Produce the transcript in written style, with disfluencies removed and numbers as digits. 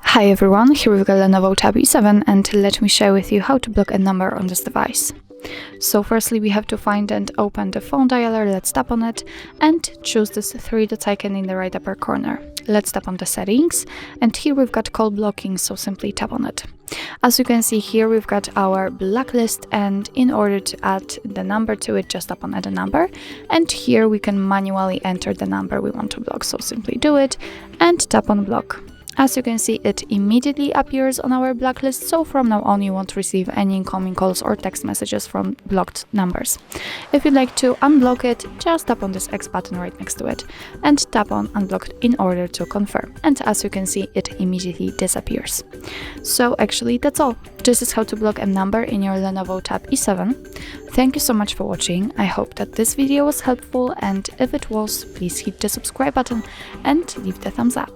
Hi everyone, here we've got LENOVO Tab E7 and let me share with you how to block a number on this device. So firstly we have to find and open the phone dialer. Let's tap on it and choose this three-dot icon in the right upper corner. Let's tap on the settings and here we've got call blocking, so simply tap on it. As you can see here we've got our blacklist, and in order to add the number to it, just tap on add a number, and here we can manually enter the number we want to block, so simply do it and tap on block. As you can see, it immediately appears on our blacklist, so from now on you won't receive any incoming calls or text messages from blocked numbers. If you'd like to unblock it, just tap on this X button right next to it and tap on unblocked in order to confirm, and as you can see it immediately disappears. So actually that's all. This is how to block a number in your LENOVO Tab E7. Thank you so much for watching. I hope that this video was helpful, and if it was, please hit the subscribe button and leave the thumbs up.